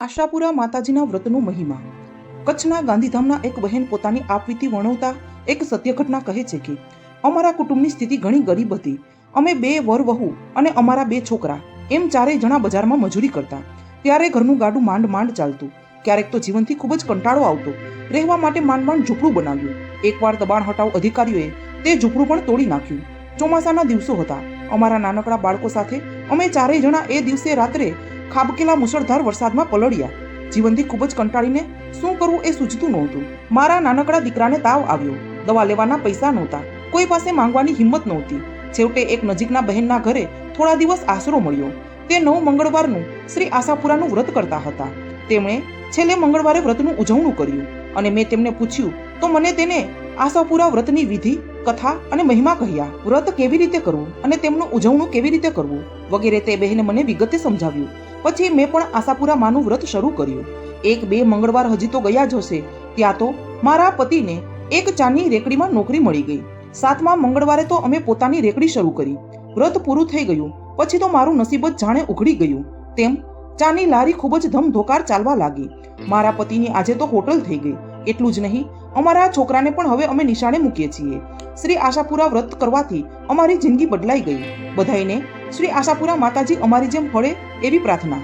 આશાપુરા માતાજીના વ્રતનો મહિમા. કચ્છના ગાંધીધામના એક બહેન પોતાની આપવીતી વર્ણવતા એક સત્ય ઘટના કહે છે કે અમારા કુટુંબની સ્થિતિ ઘણી ગરીબ હતી. અમે 2 વર વહુ અને અમારા 2 છોકરા એમ 4 જણા બજારમાં મજૂરી કરતા. ત્યારે ઘરનું ગાડું માંડ માંડ ચાલતું. ક્યારેક તો જીવનથી ખૂબ જ કંટાળો આવતો. રહેવા માટે માંડ માંડ ઝૂંપડું બનાવ્યું. એકવાર દબાણ હટાવ અધિકારીઓએ તે ઝૂંપડું પણ તોડી નાખ્યું. ચોમાસાના દિવસો હતા. અમારા નાનકડા બાળકો સાથે અમે 4 જણા એ દિવસે રાત્રે ખાબકેલા મુશળધાર વરસાદમાં પલળ્યા. જીવનથી ખૂબ જ કંટાળીને શું કરવું એ સૂઝતું નહોતું. મારા નાનકડા દીકરાને તાવ આવ્યો. દવા લેવાના પૈસા નહોતા. કોઈ પાસે માંગવાની હિંમત નહોતી. છેવટે એક નજીકના બહેનના ઘરે થોડા દિવસ આશરો મળ્યો. તે 9 મંગળવારનું શ્રી આશાપુરાનું વ્રત કરતા હતા. તેમણે છેલ્લે મંગળવારે વ્રતનું ઉજવણું કર્યું અને મેં તેમને પૂછ્યું તો મને તેને આશાપુરા વ્રતની વિધિ, કથા અને મહિમા કહ્યા. વ્રત કેવી રીતે કરવું અને તેમનું ઉજવણું કેવી રીતે કરવું વગેરે તે બહેને મને વિગતે સમજાવ્યું. પછી મેં પણ આશાપુરા માનું વ્રત શરૂ કર્યું. 1-2 મંગળવાર હજી તો ગયા જ હશે ત્યાં તો મારા પતિને એક ચાની રેકડીમાં નોકરી મળી ગઈ. 7મા મંગળવારે તો અમે પોતાની રેકડી શરૂ કરી. વ્રત પૂરું થઈ ગયું પછી તો મારું નસીબ જ જાણે ઉઘડી ગયું. તેમ ચાની લારી ખૂબ જ ધમધોકાર ચાલવા લાગી. મારા પતિની આજે તો હોટલ થઈ ગઈ. એટલું જ નહીં, અમારા છોકરાને પણ હવે અમે નિશાળે મૂકીએ છીએ. શ્રી આશાપુરા વ્રત કરવાથી અમારી જિંદગી બદલાઈ ગઈ. બધાઈને શ્રી આશાપુરા માતાજી અમારી જેમ ફળે એવી પ્રાર્થના.